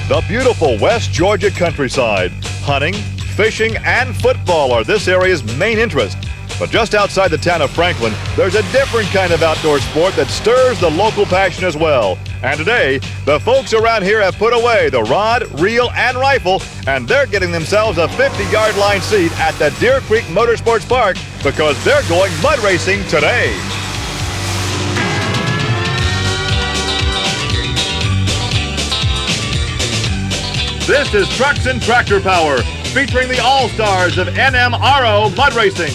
The beautiful West Georgia countryside. Hunting, fishing, and football are this area's main interest. But just outside the town of Franklin, there's a different kind of outdoor sport that stirs the local passion as well. And today, the folks around here have put away the rod, reel, and rifle, and they're getting themselves a 50-yard line seat at the Deer Creek Motorsports Park because they're going mud racing today. This is Trucks and Tractor Power, featuring the all-stars of NMRO Mud Racing.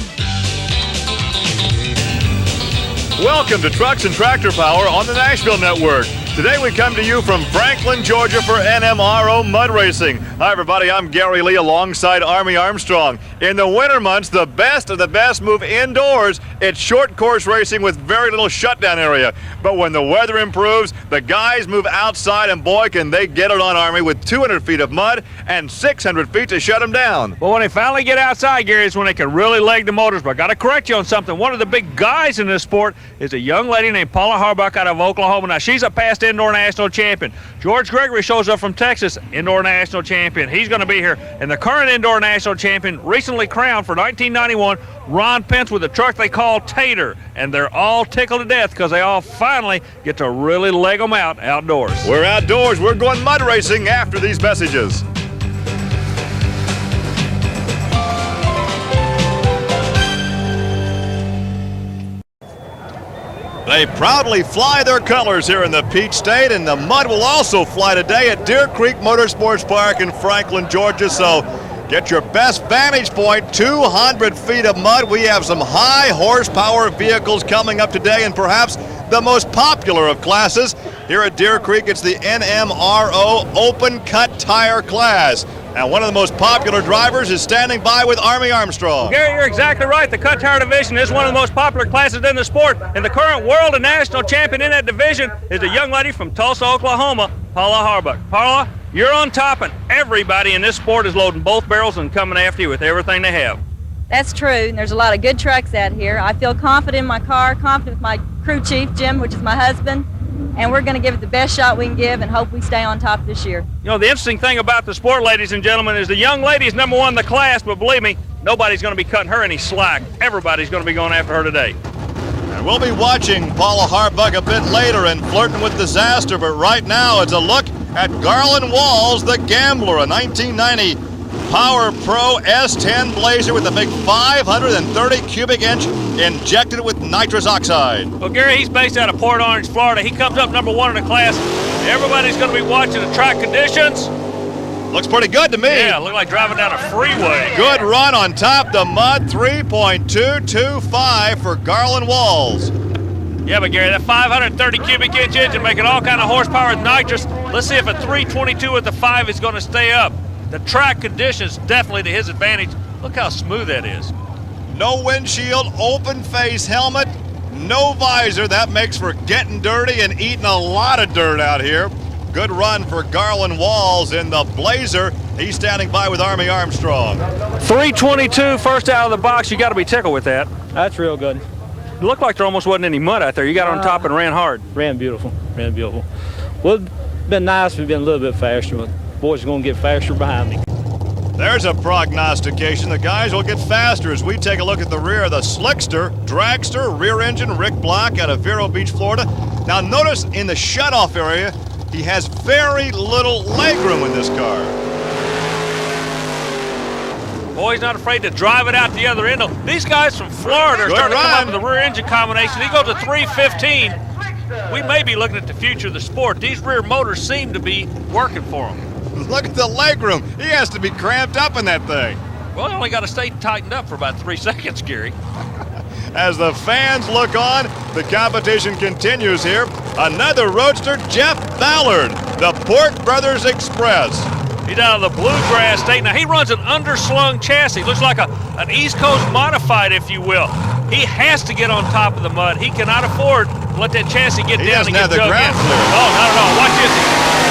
Welcome to Trucks and Tractor Power on the Nashville Network. Today we come to you from Franklin, Georgia for NMRO Mud Racing. Hi everybody, I'm Gary Lee alongside Army Armstrong. In the winter months, the best of the best move indoors. It's short course racing with very little shutdown area. But when the weather improves, the guys move outside and boy can they get it on Army with 200 feet of mud and 600 feet to shut them down. Well, when they finally get outside, Gary, is when they can really leg the motors. But I got to correct you on something. One of the big guys in this sport is a young lady named Paula Harbuck out of Oklahoma. Now, she's a past indoor national champion. George Gregory shows up from Texas, indoor national champion. He's going to be here. And the current indoor national champion, recently crowned for 1991, Ron Pence with a truck they call Tater. And they're all tickled to death because they all finally get to really leg them out outdoors. We're outdoors. We're going mud racing after these messages. They proudly fly their colors here in the Peach State, and the mud will also fly today at Deer Creek Motorsports Park in Franklin, Georgia. So get your best vantage point, 200 feet of mud. We have some high horsepower vehicles coming up today, and perhaps the most popular of classes. Here at Deer Creek, it's the NMRO Open Cut Tire class. And one of the most popular drivers is standing by with Army Armstrong. Gary, you're exactly right. The cut tire division is one of the most popular classes in the sport. And the current world and national champion in that division is a young lady from Tulsa, Oklahoma, Paula Harbuck. Paula, you're on top, and everybody in this sport is loading both barrels and coming after you with everything they have. That's true, and there's a lot of good trucks out here. I feel confident in my car, confident with my crew chief, Jim, which is my husband, and we're going to give it the best shot we can give and hope we stay on top this year. You know, the interesting thing about the sport, ladies and gentlemen, is the young lady is number one in the class, but believe me, nobody's going to be cutting her any slack. Everybody's going to be going after her today. And we'll be watching Paula Harbuck a bit later and flirting with disaster, but right now it's a look at Garland Walls, the Gambler, a 1990 Power Pro S10 Blazer with a big 530 cubic inch injected with nitrous oxide. Well, Gary, he's based out of Port Orange, Florida. He comes up number one in the class. Everybody's going to be watching the track conditions. Looks pretty good to me. Yeah, look like driving down a freeway. Good run on top the mud, 3.225 for Garland Walls. Yeah, but Gary, that 530 cubic inch engine making all kind of horsepower with nitrous. Let's see if a 322 with the 5 is going to stay up. The track conditions definitely to his advantage. Look how smooth that is. No windshield, open face helmet, no visor. That makes for getting dirty and eating a lot of dirt out here. Good run for Garland Walls in the Blazer. He's standing by with Army Armstrong. 322 first out of the box. You got to be tickled with that. That's real good. It looked like there almost wasn't any mud out there. You got on top and ran hard. Ran beautiful, ran beautiful. Well, it'd been nice if we'd been a little bit faster, but boys are going to get faster behind me. There's a prognostication. The guys will get faster as we take a look at the rear of the Slickster, Dragster, rear engine, Rick Block out of Vero Beach, Florida. Now notice in the shutoff area, he has very little legroom in this car. Boy, he's not afraid to drive it out the other end. These guys from Florida are starting to come up with the rear engine combination. He goes to 315. We may be looking at the future of the sport. These rear motors seem to be working for him. Look at the legroom. He has to be cramped up in that thing. Well, he only got to stay tightened up for about 3 seconds, Gary. As the fans look on, the competition continues here. Another roadster, Jeff Ballard, the Port Brothers Express. He's out of the Bluegrass State. Now, he runs an underslung chassis. Looks like an East Coast modified, if you will. He has to get on top of the mud. He cannot afford to let that chassis get down and get dug in. Oh, not at all. Watch this.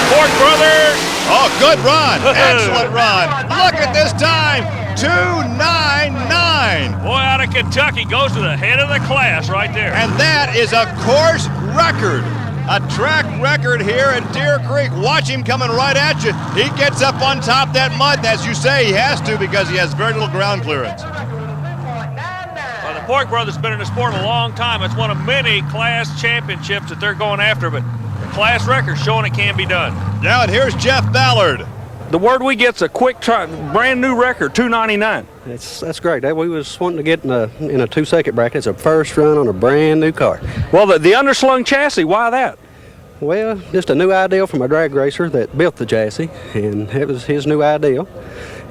Port Brothers. Oh, good run. Excellent run. Look at this time. 2:99. Boy, out of Kentucky goes to the head of the class right there. And that is a course record. A track record here at Deer Creek. Watch him coming right at you. He gets up on top of that mud. As you say, he has to because he has very little ground clearance. Well, the Pork brothers have been in the sport a long time. It's one of many class championships that they're going after, but the class record showing it can be done. Yeah, and here's Jeff Ballard. The word we get's a quick try, brand new record, 2:99. That's great. We was wanting to get in a 2-second bracket. It's a first run on a brand new car. Well, the underslung chassis, why that? Well, just a new ideal from a drag racer that built the chassis, and it was his new ideal,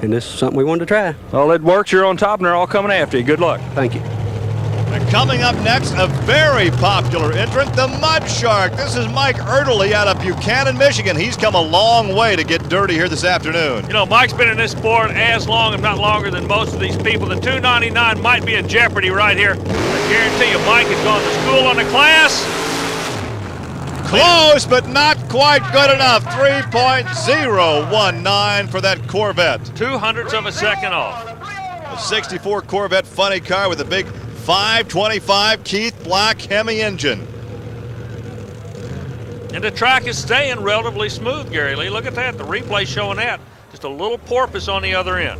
and this is something we wanted to try. Well, it works. You're on top, and they're all coming after you. Good luck. Thank you. And coming up next, a very popular entrant, the Mud Shark. This is Mike Ertley out of Buchanan, Michigan. He's come a long way to get dirty here this afternoon. You know, Mike's been in this sport as long, if not longer, than most of these people. The 299 might be in jeopardy right here. I guarantee you, Mike has gone to school on the class. Close, but not quite good enough. 3.019 for that Corvette. 0.02 of a second off. A 64 Corvette funny car with a big 525 Keith Black Hemi engine. And the track is staying relatively smooth, Gary Lee. Look at that, the replay showing that. Just a little porpoise on the other end.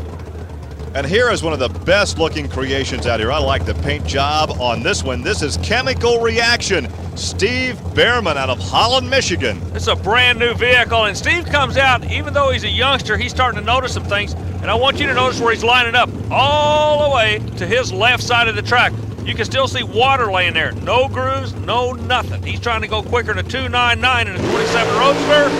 And here is one of the best looking creations out here. I like the paint job on this one. This is Chemical Reaction. Steve Behrman out of Holland, Michigan. It's a brand new vehicle, and Steve comes out, even though he's a youngster, he's starting to notice some things. And I want you to notice where he's lining up all the way to his left side of the track. You can still see water laying there. No grooves, no nothing. He's trying to go quicker than a 299 and a 27 Roadster.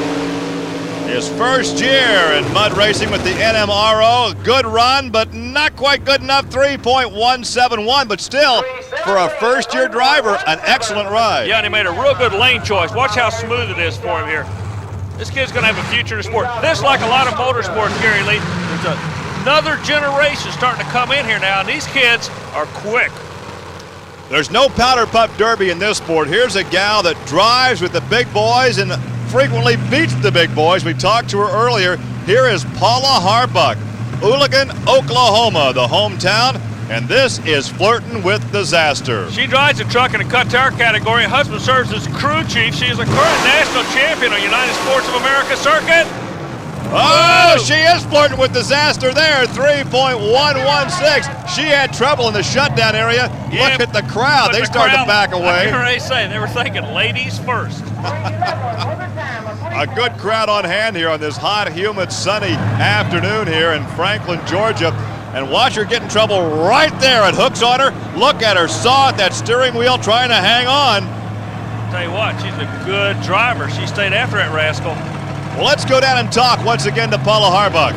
His first year in mud racing with the NMRO. Good run, but not quite good enough. 3.171, but still, for a first-year driver, an excellent ride. Yeah, and he made a real good lane choice. Watch how smooth it is for him here. This kid's going to have a future in the sport. This, like a lot of motorsports, Gary Lee, there's another generation starting to come in here now, and these kids are quick. There's no powder puff derby in this sport. Here's a gal that drives with the big boys and frequently beats the big boys. We talked to her earlier. Here is Paula Harbuck, Ooligan, Oklahoma, the hometown, and this is Flirting with Disaster. She drives a truck in the Qatar category. Her husband serves as crew chief. She is a current national champion on United Sports of America circuit. Oh, she is flirting with disaster there, 3.116. She had trouble in the shutdown area. Yeah, look at the crowd. They started to back away. I say, they were thinking ladies first. A good crowd on hand here on this hot, humid, sunny afternoon here in Franklin, Georgia. And watch her get in trouble right there. It hooks on her. Look at her saw at that steering wheel trying to hang on. Tell you what, she's a good driver. She stayed after that rascal. Well, let's go down and talk once again to Paula Harbuck.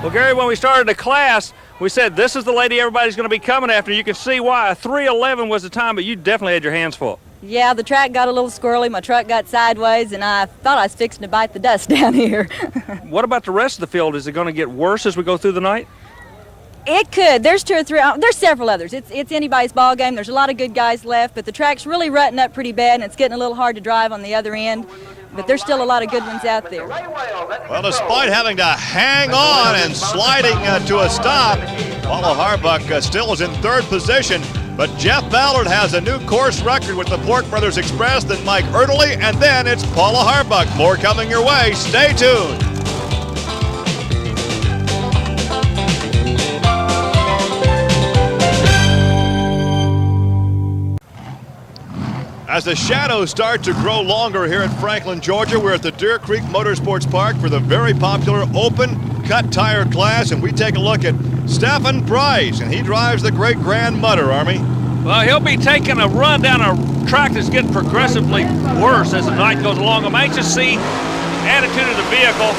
Well, Gary, when we started the class, we said this is the lady everybody's going to be coming after. You can see why. 3:11 was the time, but you definitely had your hands full. Yeah, the track got a little squirrely. My truck got sideways, and I thought I was fixing to bite the dust down here. What about the rest of the field? Is it going to get worse as we go through the night? It could. There's 2 or 3. There's several others. It's anybody's ball game. There's a lot of good guys left, but the track's really rutting up pretty bad, and it's getting a little hard to drive on the other end. But there's still a lot of good ones out there. Well, despite having to hang on and sliding to a stop, Paula Harbuck still is in 3rd position. But Jeff Ballard has a new course record with the Pork Brothers Express than Mike Ertley, and then it's Paula Harbuck. More coming your way. Stay tuned. As the shadows start to grow longer here in Franklin, Georgia, we're at the Deer Creek Motorsports Park for the very popular open cut tire class, and we take a look at Stephen Price, and he drives the Great Grand Mudder, Army. Well, he'll be taking a run down a track that's getting progressively worse as the night goes along. I'm anxious to see the attitude of the vehicle.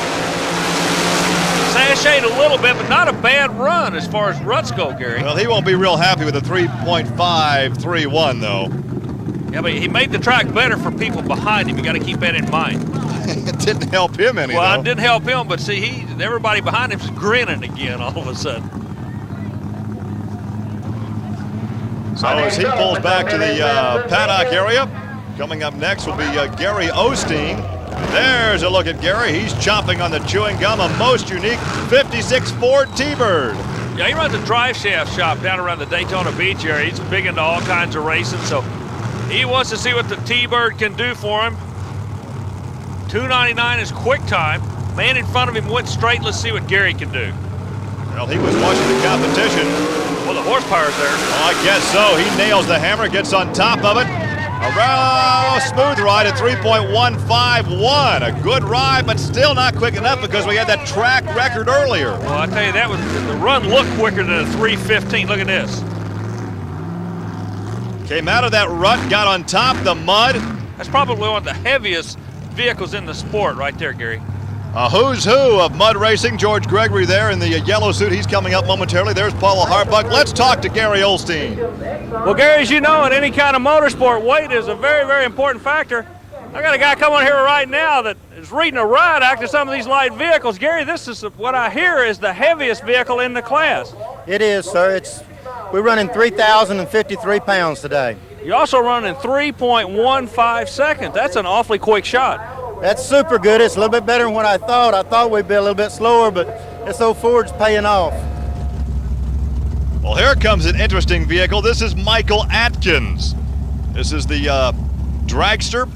Sashayed a little bit, but not a bad run as far as ruts go, Gary. Well, he won't be real happy with a 3.531, though. Yeah, but he made the track better for people behind him. You got to keep that in mind. It didn't help him any, Well, though. it didn't help him, but see, everybody behind him's grinning again all of a sudden. So as he pulls back to the paddock area, coming up next will be Gary Osteen. There's a look at Gary. He's chomping on the chewing gum, a most unique 56 Ford T-Bird. Yeah, he runs a drive shaft shop down around the Daytona Beach area. He's big into all kinds of racing, so he wants to see what the T-Bird can do for him. 2:99 is quick time. Man in front of him went straight. Let's see what Gary can do. Well, he was watching the competition. Well, the horsepower's there. Well, I guess so. He nails the hammer, gets on top of it. A smooth ride at 3.151. A good ride, but still not quick enough because we had that track record earlier. Well, I tell you, the run looked quicker than a 3:15. Look at this. Came out of that rut, got on top of the mud. That's probably one of the heaviest vehicles in the sport right there, Gary. A who's who of mud racing. George Gregory there in the yellow suit. He's coming up momentarily. There's Paula Harbuck. Let's talk to Gary Olstein. Well, Gary, as you know, in any kind of motorsport, weight is a very, very important factor. I got a guy coming here right now that is reading a ride act to some of these light vehicles. Gary, this is what I hear is the heaviest vehicle in the class. It is, sir. We're running 3,053 pounds today. You're also running 3.15 seconds. That's an awfully quick shot. That's super good. It's a little bit better than what I thought. I thought we'd be a little bit slower, but this old Ford's paying off. Well, here comes an interesting vehicle. This is Michael Atkins. This is the dragster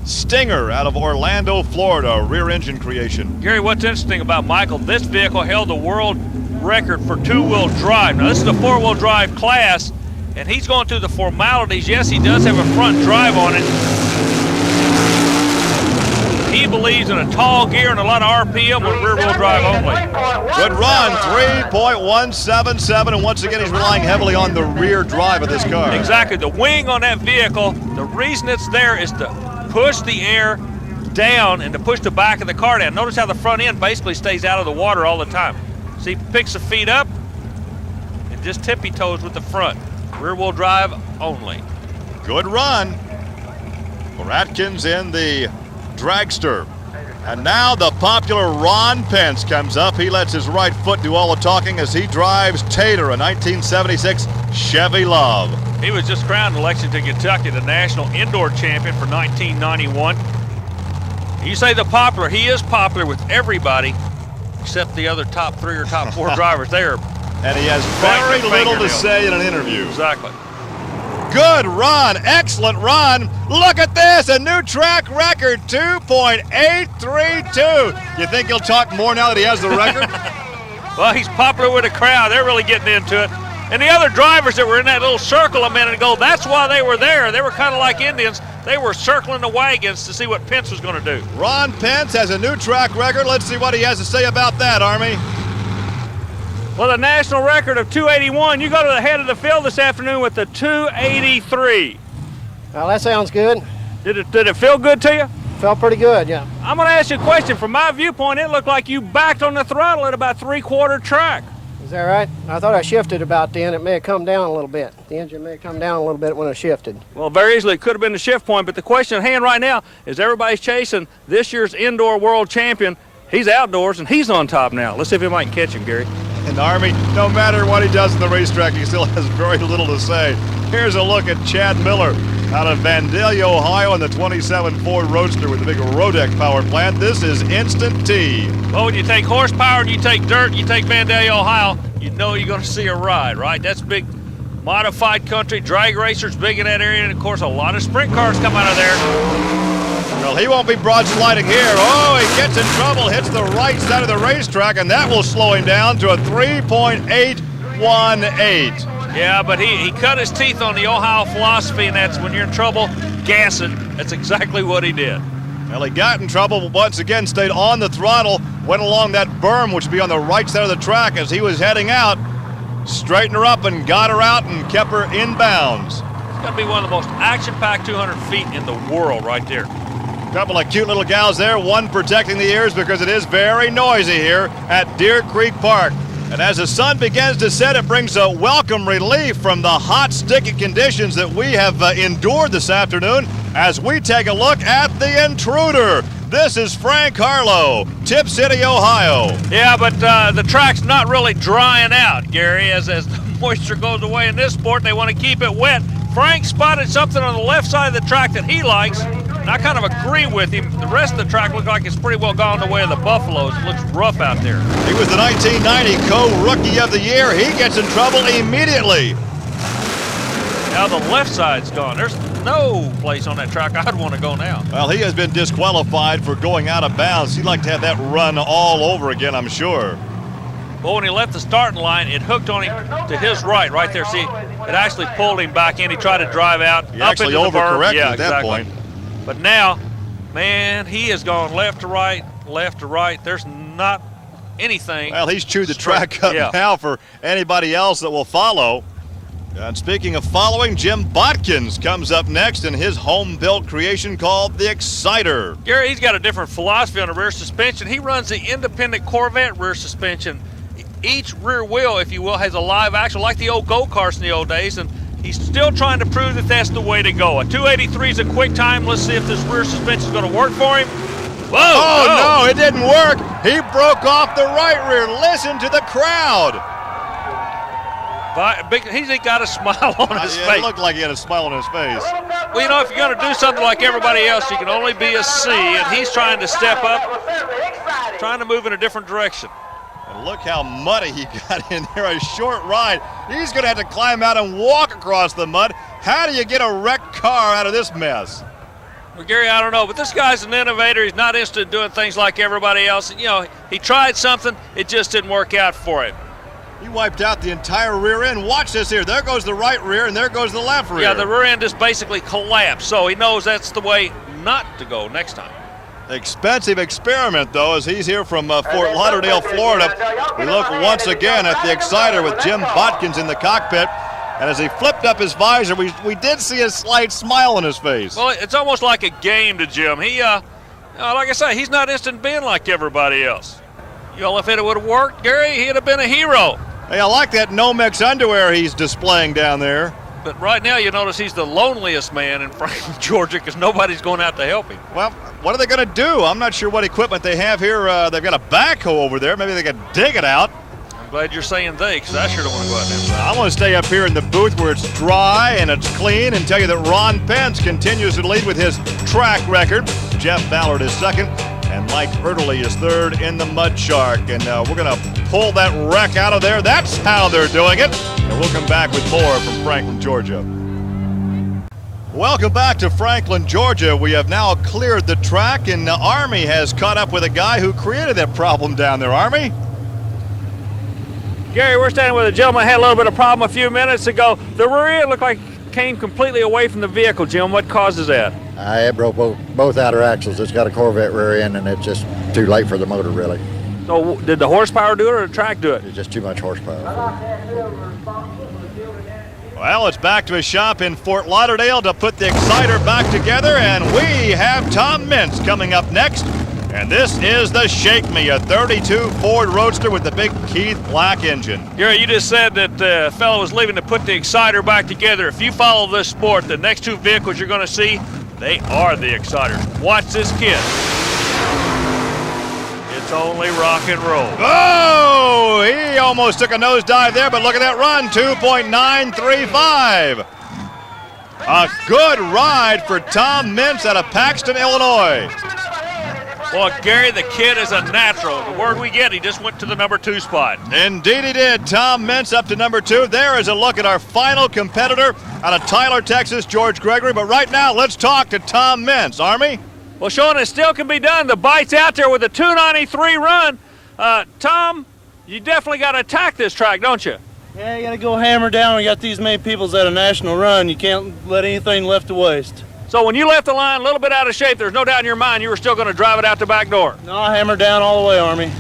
Stinger out of Orlando, Florida, rear engine creation. Gary, what's interesting about Michael, this vehicle held the world record for two-wheel drive. Now, this is the four-wheel drive class, and he's going through the formalities. Yes, he does have a front drive on it. He believes in a tall gear and a lot of RPM with rear-wheel drive only. Good run, 3.177, and once again he's relying heavily on the rear drive of this car. Exactly. The wing on that vehicle, the reason it's there is to push the air down and to push the back of the car down. Notice how the front end basically stays out of the water all the time. See, picks the feet up and just tippy-toes with the front. Rear-wheel drive only. Good run for Atkins in the dragster. And now the popular Ron Pence comes up. He lets his right foot do all the talking as he drives Tater, a 1976 Chevy Love. He was just crowned in Lexington, Kentucky, the national indoor champion for 1991. You say the popular, he is popular with everybody except the other top three or top four drivers there. And he has very little to say in an interview. Exactly. Good run, excellent run. Look at this, a new track record, 2.832. You think he'll talk more now that he has the record? Well, he's popular with the crowd. They're really getting into it. And the other drivers that were in that little circle a minute ago, that's why they were there. They were kind of like Indians. They were circling the wagons to see what Pence was going to do. Ron Pence has a new track record. Let's see what he has to say about that, Army. Well, the national record of 281, you go to the head of the field this afternoon with the 283. Well, that sounds good. Did it feel good to you? Felt pretty good, yeah. I'm going to ask you a question. From my viewpoint, it looked like you backed on the throttle at about three-quarter track. Is that right? I thought I shifted about then. It may have come down a little bit. The engine may have come down a little bit when I shifted. Well, very easily, it could have been the shift point, but the question at hand right now is everybody's chasing this year's indoor world champion. He's outdoors, and he's on top now. Let's see if we might catch him, Gary. And Army, no matter what he does in the racetrack, he still has very little to say. Here's a look at Chad Miller out of Vandalia, Ohio, in the 27 Ford Roadster with the big Rodec power plant. This is Instant T. Well, when you take horsepower and you take dirt and you take Vandalia, Ohio, you know you're going to see a ride, right? That's big modified country. Drag racers big in that area, and, of course, a lot of sprint cars come out of there. Well, he won't be broad sliding here. Oh, he gets in trouble, hits the right side of the racetrack, and that will slow him down to a 3.818. Yeah, but he cut his teeth on the Ohio philosophy, and that's when you're in trouble, gas it. That's exactly what he did. Well, he got in trouble, but once again stayed on the throttle, went along that berm, which would be on the right side of the track as he was heading out, straightened her up and got her out and kept her in bounds. It's going to be one of the most action-packed 200 feet in the world right there. Couple of cute little gals there, one protecting the ears because it is very noisy here at Deer Creek Park. And as the sun begins to set, it brings a welcome relief from the hot, sticky conditions that we have endured this afternoon as we take a look at the intruder. This is Frank Harlow, Tip City, Ohio. Yeah, but the track's not really drying out, Gary. As the moisture goes away in this sport, they want to keep it wet. Frank spotted something on the left side of the track that he likes, and I kind of agree with him. The rest of the track looks like it's pretty well gone the way of the Buffaloes. It looks rough out there. He was the 1990 Co-Rookie of the Year. He gets in trouble immediately. Now the left side's gone. There's no place on that track I'd want to go now. Well, he has been disqualified for going out of bounds. He'd like to have that run all over again, I'm sure. But when he left the starting line, it hooked on him to his right there. See, it actually pulled him back in. He tried to drive out. He up actually into the berm. overcorrected Yeah, at that exactly. point. But now, man, he has gone left to right, left to right. There's not anything. Well, he's chewed the track up Yeah. now for anybody else that will follow. And speaking of following, Jim Botkins comes up next in his home-built creation called the Exciter. Gary, he's got a different philosophy on the rear suspension. He runs the independent Corvette rear suspension. Each rear wheel, if you will, has a live axle like the old go-karts in the old days, and he's still trying to prove that that's the way to go. A 283 is a quick time. Let's see if this rear suspension is going to work for him. Whoa! Oh, no, it didn't work. He broke off the right rear. Listen to the crowd. He's got a smile on his Yeah, face. it looked like he had a smile on his face. Well, you know, if you're going to do something like everybody else, you can only be a C, and he's trying to step up, trying to move in a different direction. And look how muddy he got in there, a short ride. He's going to have to climb out and walk across the mud. How do you get a wrecked car out of this mess? Well, Gary, I don't know, but this guy's an innovator. He's not interested in doing things like everybody else. And, you know, he tried something, it just didn't work out for him. He wiped out the entire rear end. Watch this here. There goes the right rear, and there goes the left rear. Yeah, the rear end just basically collapsed, so he knows that's the way not to go next time. Expensive experiment, though, as he's here from Fort Lauderdale, Florida. We look once again at the Exciter with Jim Botkins in the cockpit. And as he flipped up his visor, we did see a slight smile on his face. Well, it's almost like a game to Jim. He, like I say, he's not interested in being like everybody else. You know, if it would have worked, Gary, he'd have been a hero. Hey, I like that Nomex underwear he's displaying down there. But right now, you notice he's the loneliest man in Franklin, Georgia, because nobody's going out to help him. Well, what are they going to do? I'm not sure what equipment they have here. They've got a backhoe over there. Maybe they can dig it out. I'm glad you're saying they, because I sure don't want to go out there. I want to stay up here in the booth where it's dry and it's clean and tell you that Ron Pence continues to lead with his track record. Jeff Ballard is second, and Mike Ertley is third in the Mud Shark. And we're going to pull that wreck out of there. That's how they're doing it. And we'll come back with more from Franklin, Georgia. Welcome back to Franklin, Georgia. We have now cleared the track, and the Army has caught up with a guy who created that problem down there. Army? Gary, we're standing with a gentleman who had a little bit of problem a few minutes ago. The rear end looked like it came completely away from the vehicle, Jim. What causes that? It broke both outer axles. It's got a Corvette rear end, and it's just too late for the motor, really. So did the horsepower do it or the track do it? It's just too much horsepower. Well, it's back to his shop in Fort Lauderdale to put the Exciter back together, and we have Tom Mintz coming up next. And this is the Shake Me, a 32 Ford Roadster with the big Keith Black engine. Gary, you just said that the fellow was leaving to put the Exciter back together. If you follow this sport, the next two vehicles you're going to see, they are the Exciters. Watch this kid. It's only rock and roll. Oh, he almost took a nosedive there, but look at that run, 2.935. A good ride for Tom Mintz out of Paxton, Illinois. Well, Gary, the kid is a natural. The word we get, he just went to the number 2 spot. Indeed he did. Tom Mintz up to number 2. There is a look at our final competitor out of Tyler, Texas, George Gregory. But right now, let's talk to Tom Mintz. Army? Well, Sean, it still can be done. The bite's out there with a 293 run. Tom, you definitely got to attack this track, don't you? Yeah, you got to go hammer down. We got these many peoples at a national run. You can't let anything left to waste. So when you left the line a little bit out of shape, there's no doubt in your mind you were still going to drive it out the back door. No, I hammer down all the way, Army.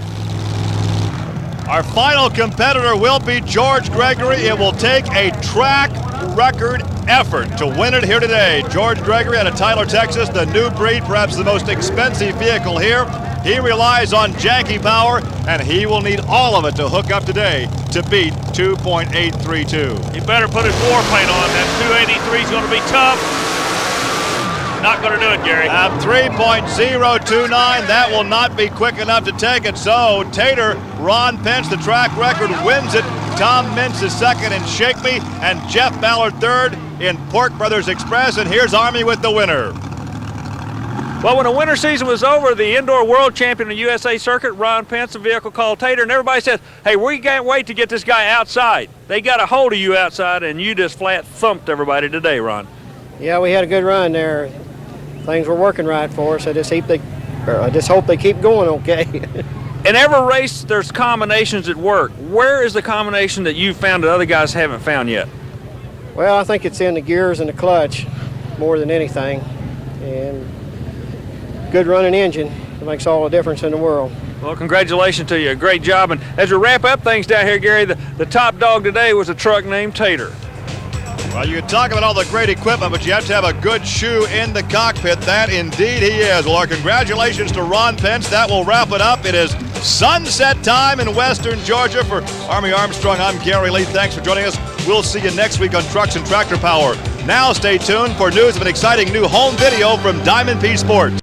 Our final competitor will be George Gregory. It will take a track record effort to win it here today. George Gregory out of Tyler, Texas, the new breed, perhaps the most expensive vehicle here. He relies on janky power, and he will need all of it to hook up today to beat 2.832. He better put his warpaint on. That 283 is going to be tough. Not going to do it, Gary. At 3.029, that will not be quick enough to take it. So Tater, Ron Pence, the track record, wins it. Tom Mintz is second in Shake Me, and Jeff Ballard third in Pork Brothers Express. And here's Army with the winner. Well, when the winter season was over, the indoor world champion in the USA circuit, Ron Pence, a vehicle called Tater, and everybody said, hey, we can't wait to get this guy outside. They got a hold of you outside, and you just flat thumped everybody today, Ron. Yeah, we had a good run there. Things were working right for us. I just hope they keep going okay. In every race, there's combinations that work. Where is the combination that you found that other guys haven't found yet? Well, I think it's in the gears and the clutch more than anything. And good running engine makes all the difference in the world. Well, congratulations to you. Great job. And as we wrap up things down here, Gary, the top dog today was a truck named Tater. Well, you can talk about all the great equipment, but you have to have a good shoe in the cockpit. That indeed he is. Well, our congratulations to Ron Pence. That will wrap it up. It is sunset time in western Georgia. For Army Armstrong, I'm Gary Lee. Thanks for joining us. We'll see you next week on Trucks and Tractor Power. Now stay tuned for news of an exciting new home video from Diamond P Sports.